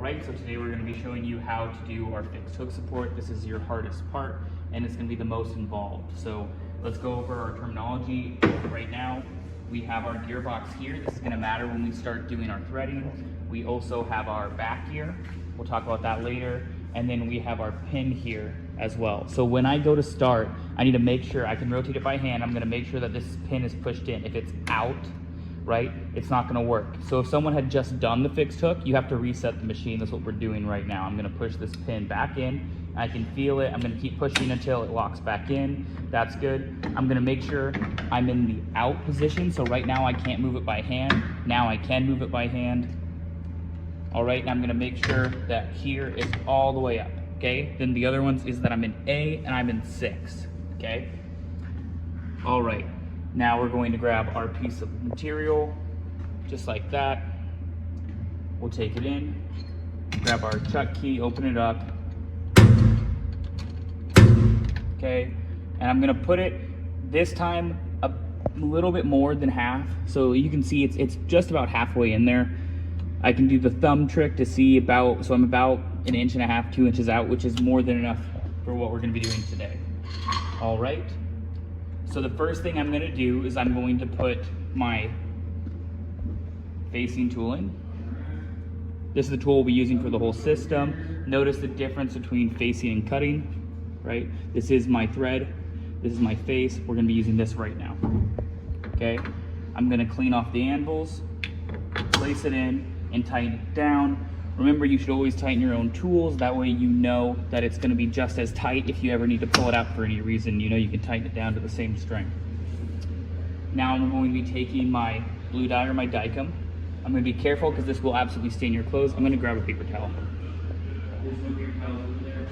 Alright, so today we're going to be showing you how to do our fixed hook support. This is your hardest part, and it's going to be the most involved. So let's go over our terminology. Right now, we have our gearbox here. This is going to matter when we start doing our threading. We also have our back gear. We'll talk about that later. And then we have our pin here as well. So when I go to start, I need to make sure I can rotate it by hand. I'm going to make sure that this pin is pushed in. If it's out, right, it's not going to work. So if someone had just done the fixed hook, you have to reset the machine. That's what we're doing right now. I'm going to push this pin back in. I can feel it. I'm going to keep pushing until it locks back in. That's good. I'm going to make sure I'm in the out position. So right now I can't move it by hand. Now I can move it by hand. All right, and I'm going to make sure that here is all the way up. Okay, then the other ones is that I'm in A and I'm in 6. Okay, all right. Now we're going to grab our piece of material, just like that. We'll take it in, grab our chuck key, open it up. Okay, and I'm gonna put it, this time, a little bit more than half. So you can see it's just about halfway in there. I can do the thumb trick to see about, so I'm about 1.5 inches, 2 inches out, which is more than enough for what we're gonna be doing today. All right. So the first thing I'm going to do is I'm going to put my facing tool in. This is the tool we'll be using for the whole system. Notice the difference between facing and cutting, right? This is my thread. This is my face. We're going to be using this right now. Okay. I'm going to clean off the anvils, place it in, and tighten it down. Remember, you should always tighten your own tools. That way you know that it's going to be just as tight. If you ever need to pull it out for any reason, you know you can tighten it down to the same strength. Now I'm going to be taking my blue dye or my Dykem. I'm going to be careful because this will absolutely stain your clothes. I'm going to grab a paper towel. There's no paper towels over there.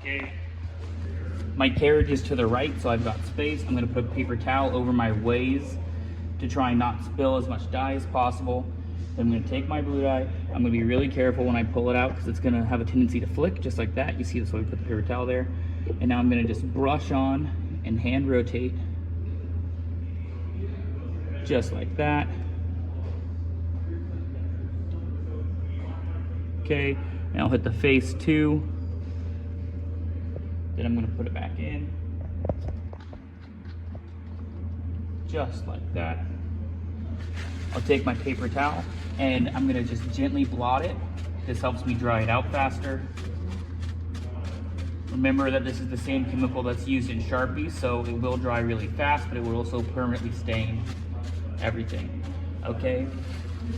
Okay. My carriage is to the right, so I've got space. I'm going to put a paper towel over my ways to try and not spill as much dye as possible. Then I'm going to take my blue dye. I'm going to be really careful when I pull it out because it's going to have a tendency to flick just like that. You see this, so we put the paper towel there. And now I'm going to just brush on and hand rotate just like that. Okay, and I'll hit the face too. Then I'm going to put it back in just like that. I'll take my paper towel and I'm going to just gently blot it. This helps me dry it out faster. Remember that this is the same chemical that's used in Sharpie, so it will dry really fast, but it will also permanently stain everything. Okay,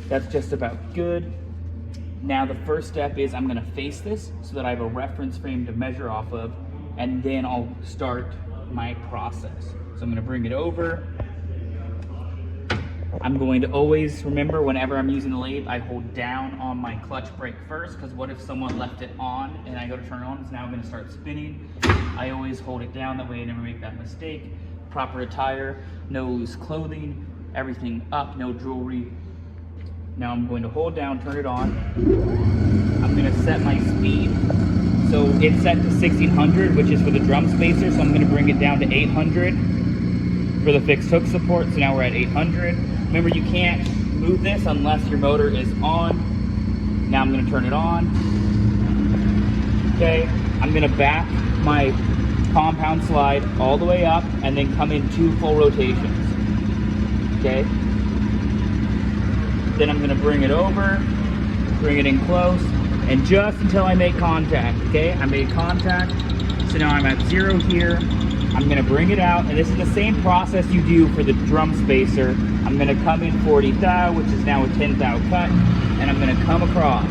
that's just about good. Now the first step is I'm going to face this so that I have a reference frame to measure off of, and then I'll start my process. So I'm going to bring it over. I'm going to always remember whenever I'm using the lathe, I hold down on my clutch brake first, because what if someone left it on and I go to turn it on, it's now going to start spinning. I always hold it down, that way I never make that mistake. Proper attire, no loose clothing, everything up, no jewelry. Now I'm going to hold down, turn it on. I'm going to set my speed. So it's set to 1600, which is for the drum spacer, so I'm going to bring it down to 800 for the fixed hook support. So now we're at 800. Remember, you can't move this unless your motor is on. Now I'm going to turn it on. Okay, I'm going to back my compound slide all the way up and then come in 2 full rotations. Okay, then I'm going to bring it over, bring it in close, and just until I make contact. Okay, I made contact, so now I'm at 0 here. I'm going to bring it out, and this is the same process you do for the drum spacer. I'm going to come in 40 thou, which is now a 10 thou cut, and I'm going to come across.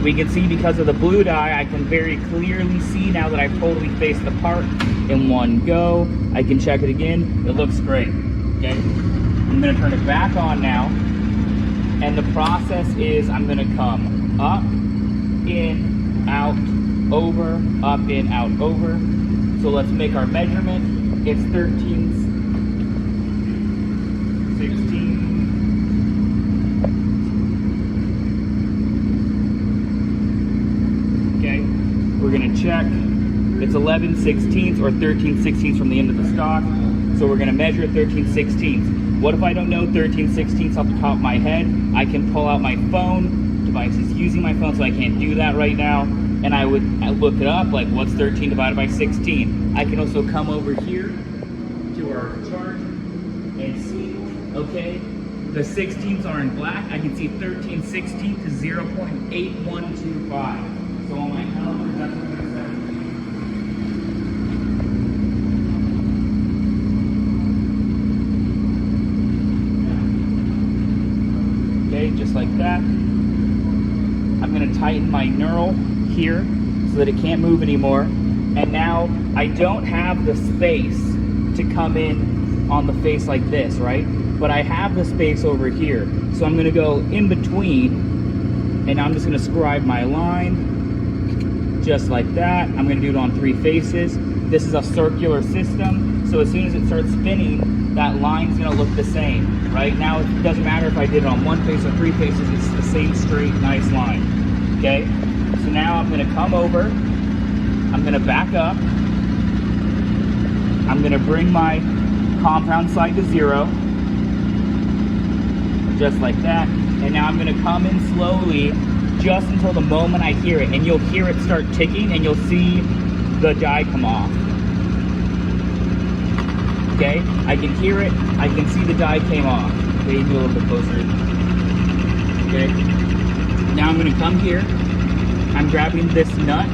We can see because of the blue dye, I can very clearly see now that I've totally faced the part in one go. I can check it again. It looks great. Okay, I'm going to turn it back on now, and the process is I'm going to come up, in, out, over, up, in, out, over. So let's make our measurement. It's 13, 16. Okay, we're gonna check. It's 11/16 or 13/16 from the end of the stock. So we're gonna measure 13/16. What if I don't know 13/16 off the top of my head? I can pull out my phone. Device is using my phone, so I can't do that right now. And I would look it up, like what's 13 divided by 16? I can also come over here to our chart and see, okay, the 16ths are in black. I can see 13/16 to 0.8125. So on my calendar, that's what I'm going to set. Okay, just like that. I'm going to tighten my knurl here so that it can't move anymore. And now I don't have the space to come in on the face like this, right? But I have the space over here. So I'm going to go in between, and I'm just going to scribe my line just like that. I'm going to do it on 3 faces. This is a circular system, so as soon as it starts spinning, that line's going to look the same. Right now, it doesn't matter if I did it on 1 face or 3 faces, it's the same straight, nice line. Okay? So now I'm going to come over, I'm going to back up, I'm going to bring my compound side to 0, just like that, and now I'm going to come in slowly just until the moment I hear it, and you'll hear it start ticking, and you'll see the die come off. Okay, I can hear it, I can see the die came off. Okay, do a little bit closer. Okay, now I'm going to come here, I'm grabbing this nut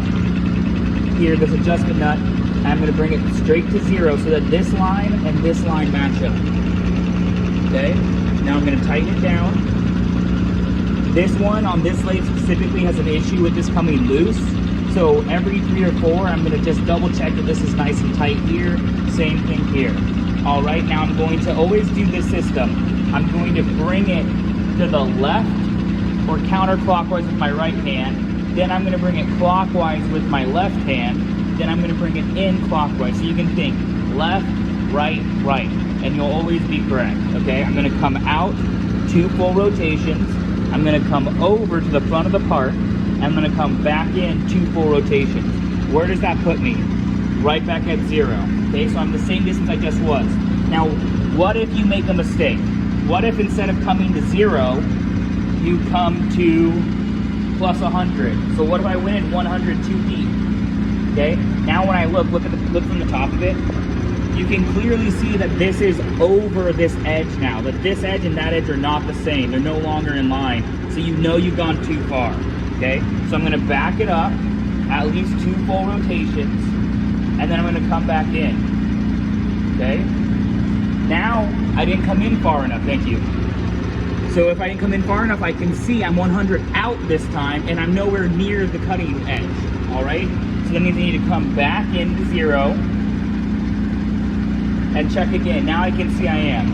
here, this adjustment nut, and I'm going to bring it straight to 0 so that this line and this line match up. Okay, now I'm going to tighten it down. This one on this lathe specifically has an issue with this coming loose. So every 3 or 4, I'm going to just double check that this is nice and tight here. Same thing here. All right, now I'm going to always do this system. I'm going to bring it to the left or counterclockwise with my right hand. Then I'm going to bring it clockwise with my left hand. Then I'm going to bring it in clockwise. So you can think left, right, right. And you'll always be correct, okay? I'm going to come out 2 full rotations. I'm going to come over to the front of the part. I'm going to come back in 2 full rotations. Where does that put me? Right back at 0. Okay, so I'm the same distance I just was. Now, what if you make a mistake? What if instead of coming to 0, you come to plus 100? So what if I went in 102 feet? Okay, now when I look from the top of it, you can clearly see that this is over this edge now. That this edge and that edge are not the same. They're no longer in line. So you know you've gone too far. Okay, so I'm going to back it up at least 2 full rotations, and then I'm going to come back in. Okay, now I didn't come in far enough. Thank you. So if I didn't come in far enough, I can see I'm 100 out this time, and I'm nowhere near the cutting edge. All right, so that means I need to come back into 0 and check again. Now I can see I am.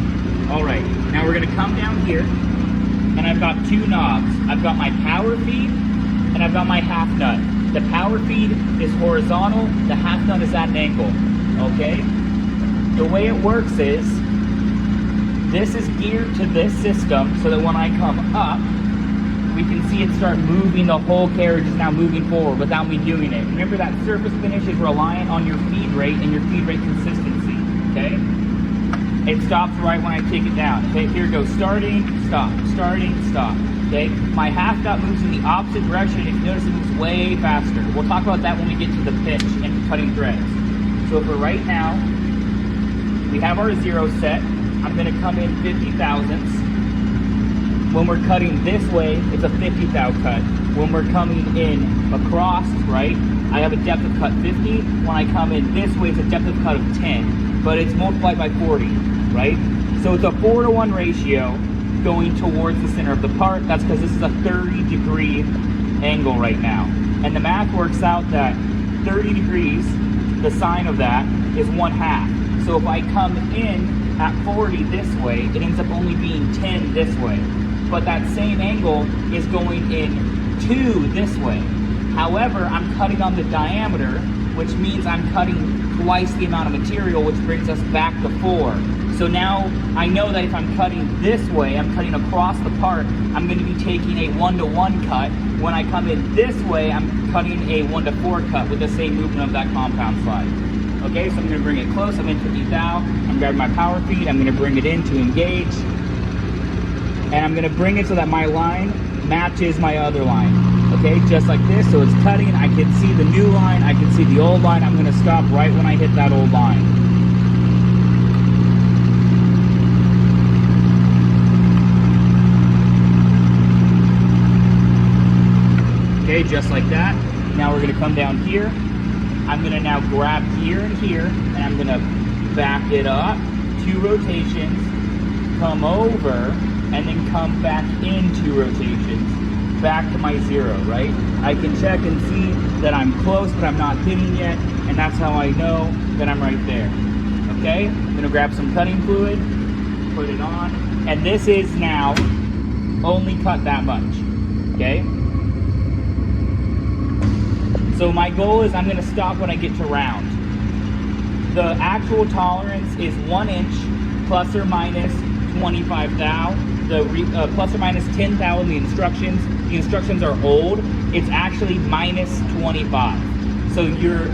All right, now we're going to come down here, and I've got 2 knobs. I've got my power feed, and I've got my half nut. The power feed is horizontal, the half nut is at an angle, okay? The way it works is, this is geared to this system so that when I come up, we can see it start moving, the whole carriage is now moving forward without me doing it. Remember that surface finish is reliant on your feed rate and your feed rate consistency, okay? It stops right when I take it down. Okay, here it goes, starting, stop, okay? My half nut moves in the opposite direction. If you notice, it moves way faster. We'll talk about that when we get to the pitch and cutting threads. So for right now, we have our 0 set. I'm gonna come in 50 thousandths. When we're cutting this way, it's a 50 thou cut. When we're coming in across, right, I have a depth of cut 50. When I come in this way, it's a depth of cut of 10, but it's multiplied by 40, right? So it's a 4-to-1 ratio going towards the center of the part. That's because this is a 30-degree angle right now. And the math works out that 30 degrees, the sine of that, is 1/2. So if I come in at 40 this way, it ends up only being 10 this way. But that same angle is going in 2 this way. However, I'm cutting on the diameter, which means I'm cutting twice the amount of material, which brings us back to 4. So now I know that if I'm cutting this way, I'm cutting across the part, I'm going to be taking a 1-to-1 cut. When I come in this way, I'm cutting a 1-to-4 cut with the same movement of that compound slide. Okay, so I'm gonna bring it close, I'm in 50 thou, I'm grabbing my power feed, I'm gonna bring it in to engage, and I'm gonna bring it so that my line matches my other line. Okay, just like this, so it's cutting, I can see the new line, I can see the old line, I'm gonna stop right when I hit that old line. Okay, just like that. Now we're gonna come down here. I'm gonna now grab here and here, and I'm gonna back it up, 2 rotations, come over, and then come back in 2 rotations, back to my 0, right? I can check and see that I'm close, but I'm not hitting yet, and that's how I know that I'm right there. Okay, I'm gonna grab some cutting fluid, put it on, and this is now only cut that much, okay? So my goal is I'm gonna stop when I get to round. The actual tolerance is 1 inch plus or minus 25 thou. The plus or minus 10 thou in the instructions. The instructions are old. It's actually minus 25. So your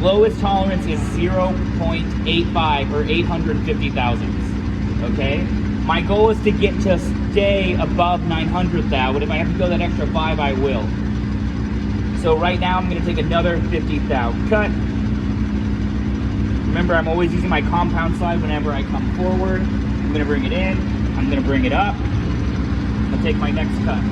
lowest tolerance is 0.85 or 850 thousandths, okay? My goal is to get to stay above 900 thou, but if I have to go that extra 5, I will. So right now I'm gonna take another 50 thou cut. Remember, I'm always using my compound slide whenever I come forward. I'm gonna bring it in, I'm gonna bring it up. I'm gonna take my next cut.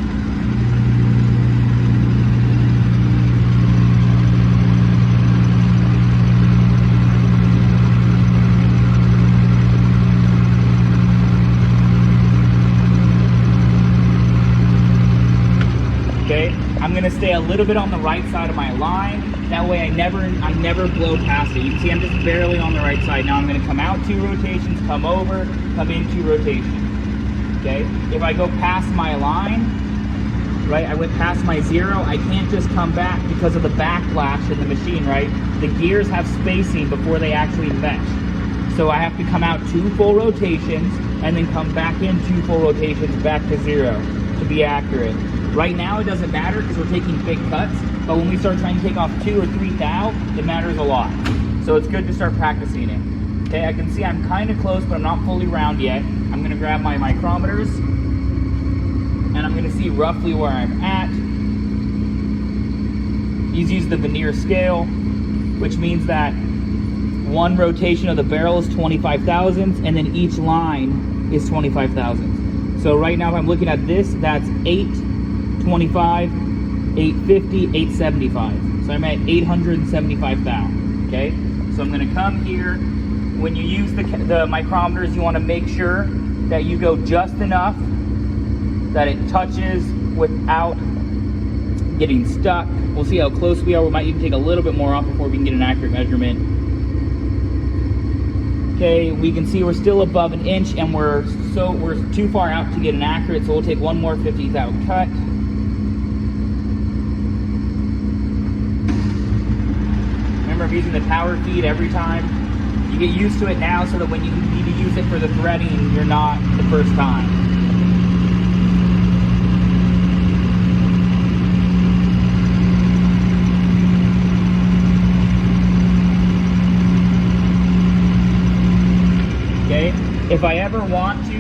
Okay, I'm gonna stay a little bit on the right side of my line. That way I never blow past it. You can see I'm just barely on the right side. Now I'm gonna come out 2 rotations, come over, come in 2 rotations. Okay, if I go past my line, right, I went past my 0, I can't just come back because of the backlash in the machine, right? The gears have spacing before they actually mesh. So I have to come out 2 full rotations and then come back in 2 full rotations back to 0 to be accurate. Right now it doesn't matter because we're taking big cuts, but when we start trying to take off 2 or 3 thou, it matters a lot. So it's good to start practicing it. Okay, I can see I'm kind of close, but I'm not fully round yet. I'm gonna grab my micrometers, and I'm gonna see roughly where I'm at. These use the veneer scale, which means that 1 rotation of the barrel is 25 thousandths, and then each line is 25 thousandths. So right now if I'm looking at this, that's 825, 850, 875. So I'm at 875 thou, okay? So I'm gonna come here. When you use the micrometers, you wanna make sure that you go just enough that it touches without getting stuck. We'll see how close we are. We might even take a little bit more off before we can get an accurate measurement. Okay, we can see we're still above 1 inch and we're too far out to get an accurate, so we'll take 1 more 50 thou cut. Remember, I'm using the power feed every time. You get used to it now so that when you need to use it for the threading, you're not the first time. Okay, if I ever want to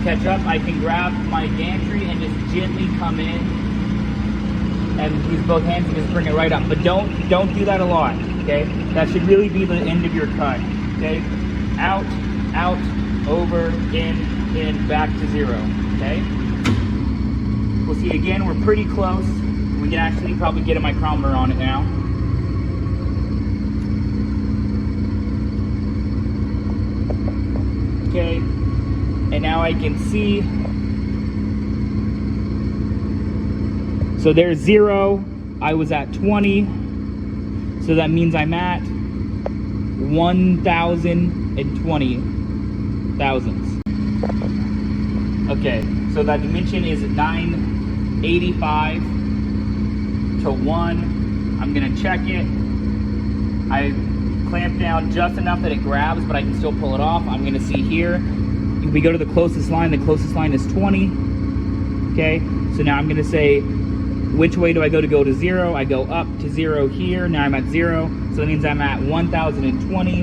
catch up, I can grab my gantry and just gently come in and use both hands and just bring it right up. But don't do that a lot, okay? That should really be the end of your cut, okay? Out, out, over, in, back to 0, okay? We'll see again, we're pretty close. We can actually probably get a micrometer on it now. Okay, and now I can see. So there's 0, I was at 20, so that means I'm at 1,020 thousandths. Okay, so that dimension is 985 to 1. I'm gonna check it. I clamp down just enough that it grabs, but I can still pull it off. I'm gonna see here. If we go to the closest line is 20. Okay, so now I'm gonna say, which way do I go to 0? I go up to 0 here. Now I'm at 0. So that means I'm at 1,020.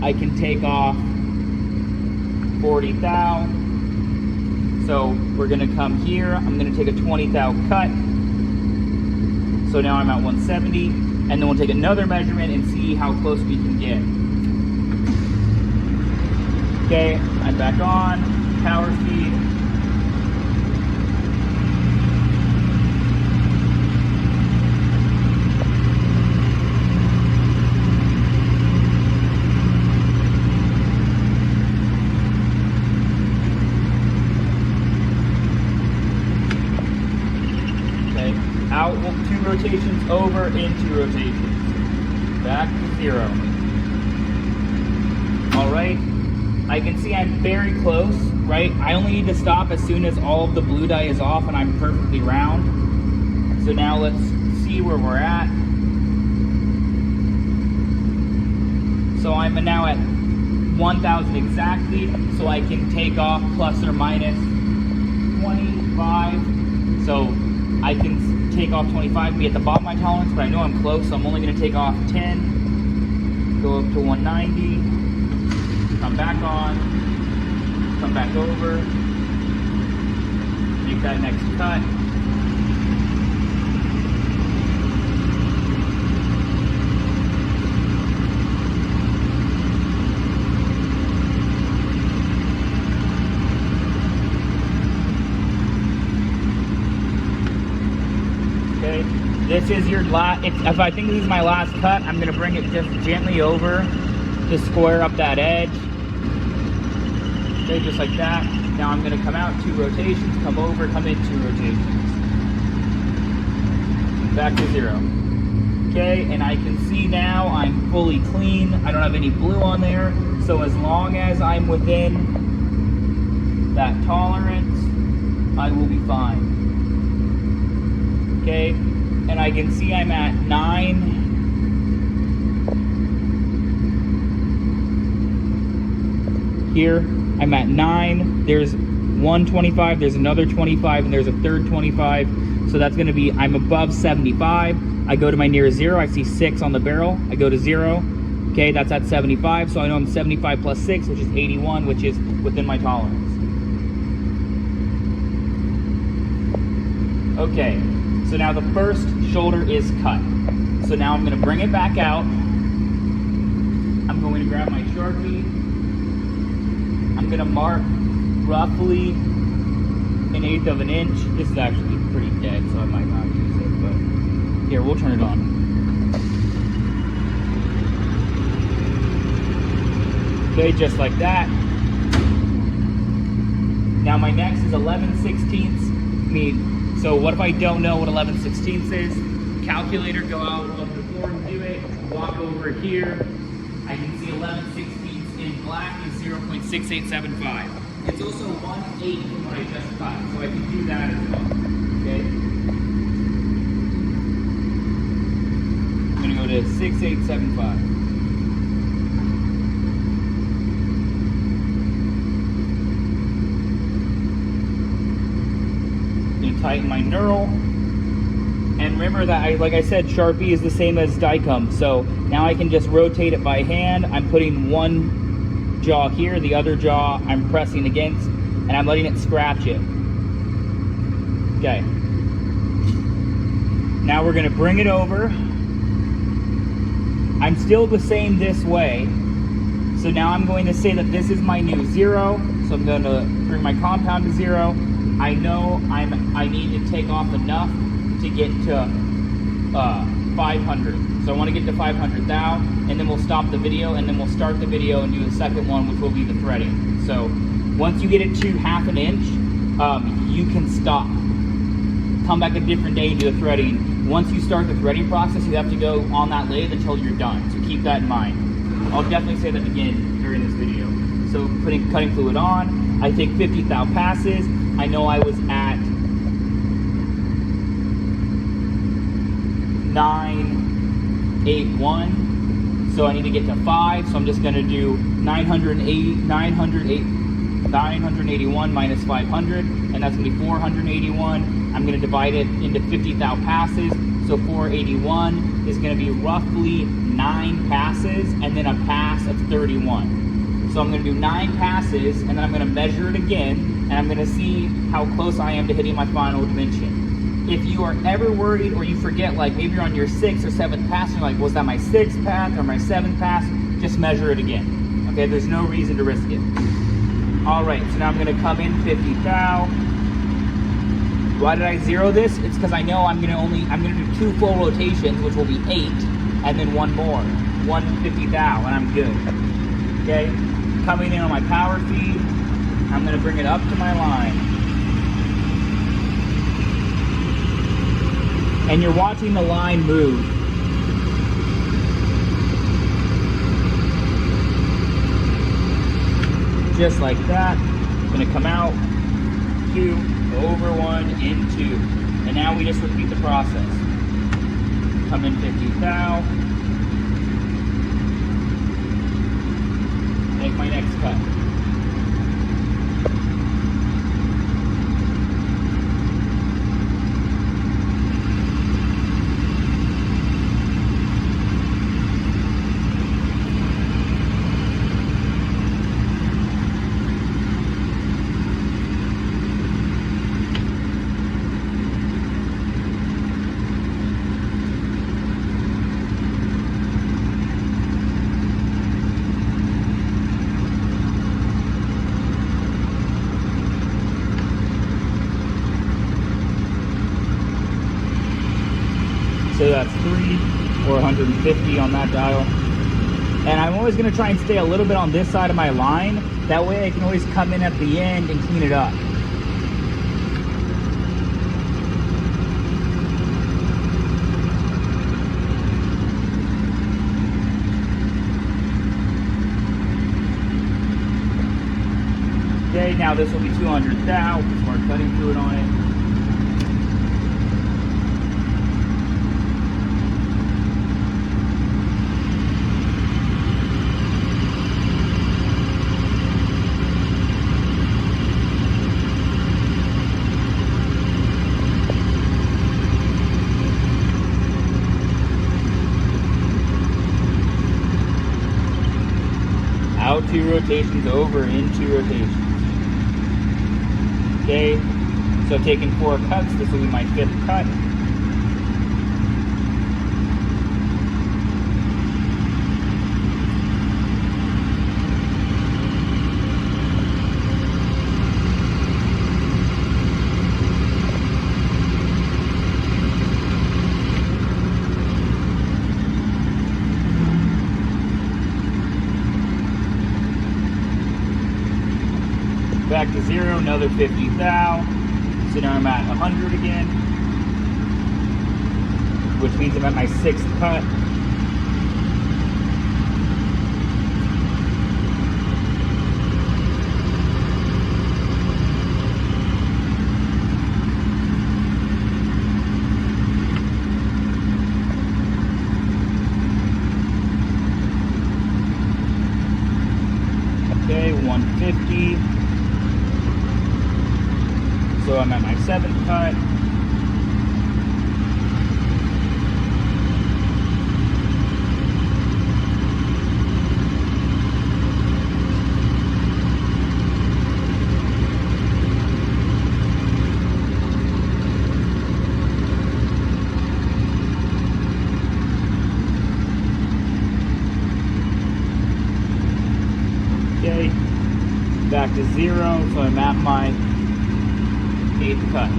I can take off 40 thou. So we're gonna come here. I'm gonna take a 20 thou cut. So now I'm at 170. And then we'll take another measurement and see how close we can get. Okay, I'm back on, power speed. Out 2 rotations, over in 2 rotations. Back to 0. All right, I can see I'm very close, right? I only need to stop as soon as all of the blue dye is off and I'm perfectly round. So now let's see where we're at. So I'm now at 1,000 exactly, so I can take off plus or minus 25. So I can take off 25 and be at the bottom of my tolerance, but I know I'm close, so I'm only going to take off 10, go up to 190, come back on, come back over, make that next cut. This is your last, if I think this is my last cut, I'm gonna bring it just gently over to square up that edge. Okay, just like that. Now I'm gonna come out 2 rotations, come over, come in 2 rotations. Back to 0. Okay, and I can see now I'm fully clean. I don't have any blue on there. So as long as I'm within that tolerance, I will be fine. Okay. And I can see I'm at 9. Here, I'm at 9. There's 125, there's another 25, and there's a third 25. So that's gonna be, I'm above 75. I go to my nearest 0, I see 6 on the barrel. I go to 0, okay, that's at 75. So I know I'm 75 plus 6, which is 81, which is within my tolerance. Okay. So now the first shoulder is cut. So now I'm gonna bring it back out. I'm going to grab my Sharpie. I'm gonna mark roughly 1/8 of an inch. This is actually pretty dead, so I might not use it, but here, we'll turn it on. Okay, just like that. Now my next is 11/16 meat. So what if I don't know what 11/16 is? Calculator, go out of the floor and do it. Walk over here. I can see 11/16 in black is 0.6875. It's also 1/8 from what I just cut, so I can do that as well. Okay. I'm gonna go to 6875. Tighten my knurl, and remember that like I said, Sharpie is the same as Dicom, so now I can just rotate it by hand. I'm putting one jaw here, the other jaw I'm pressing against, and I'm letting it scratch it. Okay. Now we're gonna bring it over. I'm still the same this way, so now I'm going to say that this is my new 0, so I'm going to bring my compound to 0. I know I need to take off enough to get to 500. So I want to get to 500 thou, and then we'll stop the video, and then we'll start the video and do the second one, which will be the threading. So once you get it to 1/2 inch, you can stop. Come back a different day and do the threading. Once you start the threading process, you have to go on that lathe until you're done. So keep that in mind. I'll definitely say that again during this video. So putting cutting fluid on, I take 50 thou passes. I know I was at 981, so I need to get to 5, so I'm just going to do 981 minus 500, and that's going to be 481. I'm going to divide it into 50 thou passes, So 481 is gonna be roughly 9 passes and then a pass of 31. So I'm gonna do 9 passes and then I'm gonna measure it again and I'm gonna see how close I am to hitting my final dimension. If you are ever worried or you forget, like maybe you're on your 6th or 7th pass, and you're like, was that my 6th pass or my 7th pass? Just measure it again, okay? There's no reason to risk it. All right, so now I'm gonna come in 50 thou. Why did I zero this? It's because I know I'm gonna do 2 full rotations, which will be 8, and then 1 more, 150 thou, and I'm good, okay? Coming in on my power feed, I'm gonna bring it up to my line. And you're watching the line move. Just like that. I'm gonna come out, 2, over 1, in 2. And now we just repeat the process. Come in 50 thou. Make my next cut. So that's 3 or 150 on that dial. And I'm always gonna try and stay a little bit on this side of my line. That way I can always come in at the end and clean it up. Okay, now this will be 200 thou. Start cutting fluid on it. Out 2 rotations, over in 2 rotations. Okay, so I've taken 4 cuts. This will be my 5th cut. Back to 0, another 50 thou. So now I'm at 100 again, which means I'm at my 6th cut. Okay, 150. So I'm at my 7th cut. Okay, back to 0, so I'm at my 8th cut.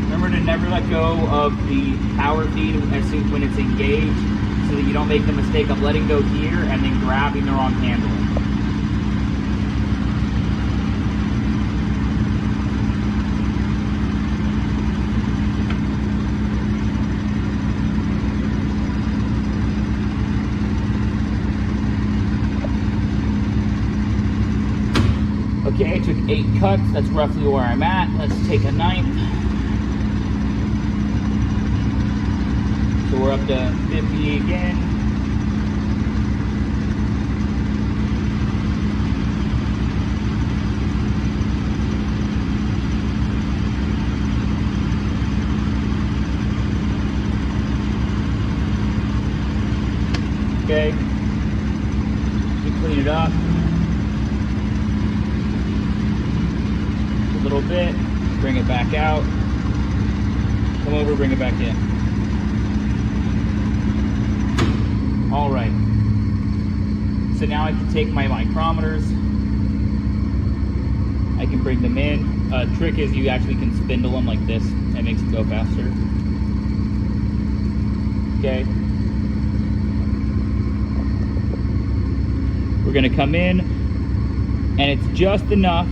Remember to never let go of the power feed when it's engaged, so that you don't make the mistake of letting go here and then grabbing the wrong handle. Okay, I took 8 cuts. That's roughly where I'm at. Let's take a 9th. So we're up to 50 again. bit, bring it back out, come over, bring it back in. All right, so now I can take my micrometers, I can bring them in. Trick is you actually can spindle them like this, that makes it go faster. Okay. We're gonna come in, and it's just enough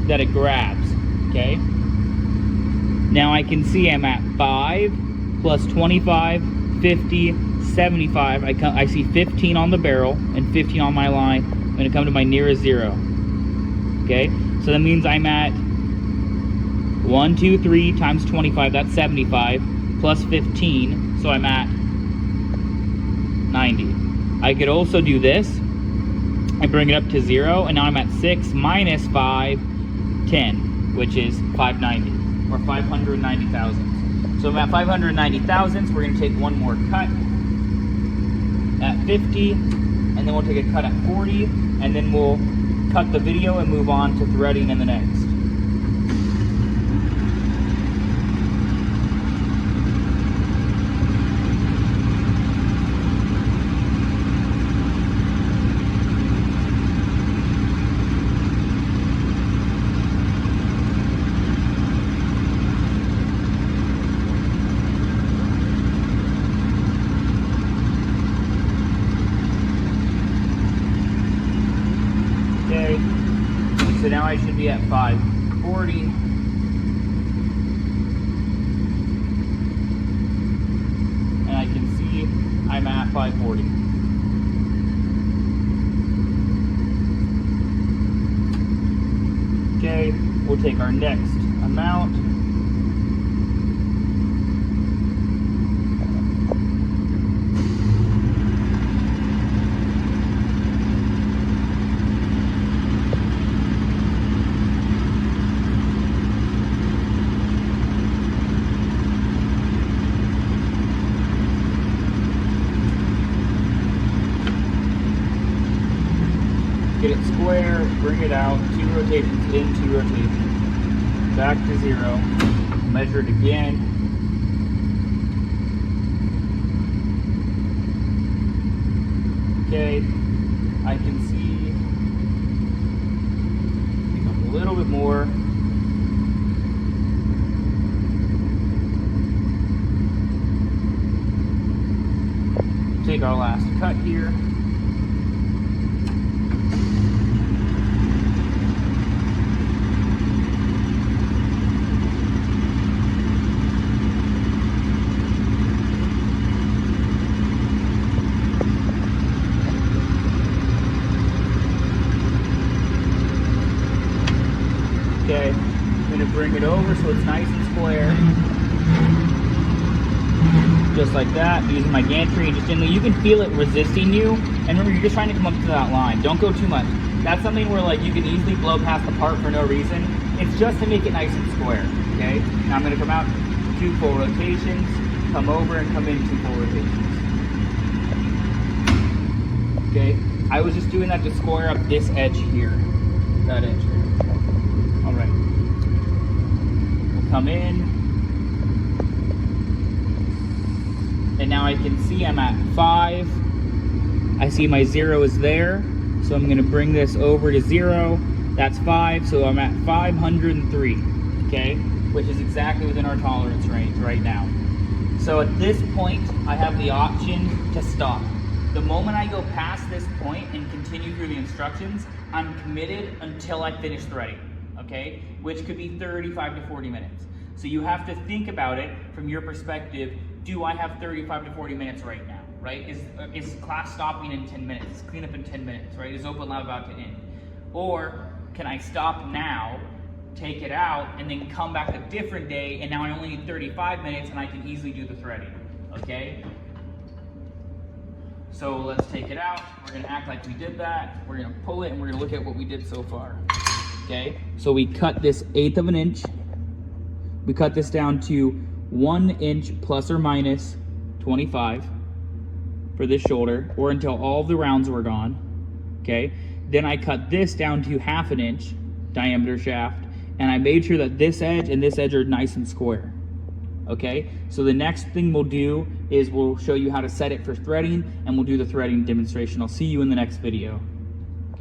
that it grabs, okay? Now I can see I'm at 5 plus 25, 50, 75. I see 15 on the barrel and 15 on my line. I'm gonna come to my nearest 0, okay? So that means I'm at 1, 2, 3 times 25, that's 75, plus 15, so I'm at 90. I could also do this. I bring it up to 0, and now I'm at 6 minus 5, 10, which is 590, or 590 thousandths. So I'm at 590 thousandths. We're going to take one more cut at 50, and then we'll take a cut at 40, and then we'll cut the video and move on to threading in the next. So now I should be at 540. And I can see I'm at 540. Okay, we'll take our next amount. Get it square, bring it out, 2 rotations in, 2 rotations, back to 0, measure it again. Okay, I can see, pick up a little bit more. Take our last cut here. Okay, I'm going to bring it over so it's nice and square. Just like that, using my gantry and just gently, you can feel it resisting you. And remember, you're just trying to come up to that line. Don't go too much. That's something where like you can easily blow past the part for no reason. It's just to make it nice and square, okay? Now I'm going to come out 2 full rotations, come over and come in 2 full rotations. Okay, I was just doing that to square up this edge here, that edge here. All right, we'll come in, and now I can see I'm at 5. I see my 0 is there, so I'm going to bring this over to 0. That's 5, so I'm at 503, okay, which is exactly within our tolerance range right now. So at this point, I have the option to stop. The moment I go past this point and continue through the instructions, I'm committed until I finish threading, okay? Which could be 35 to 40 minutes. So you have to think about it from your perspective. Do I have 35 to 40 minutes right now, right? Is class stopping in 10 minutes? Clean up in 10 minutes, right? Is open lab about to end? Or can I stop now, take it out, and then come back a different day, and now I only need 35 minutes and I can easily do the threading, okay? So let's take it out. We're gonna act like we did that. We're gonna pull it and we're gonna look at what we did so far. Okay, so we cut this 1/8 of an inch. We cut this down to 1 inch plus or minus 25 for this shoulder, or until all of the rounds were gone. Okay, then I cut this down to 1/2 inch diameter shaft, and I made sure that this edge and this edge are nice and square. Okay, so the next thing we'll do is we'll show you how to set it for threading, and we'll do the threading demonstration. I'll see you in the next video.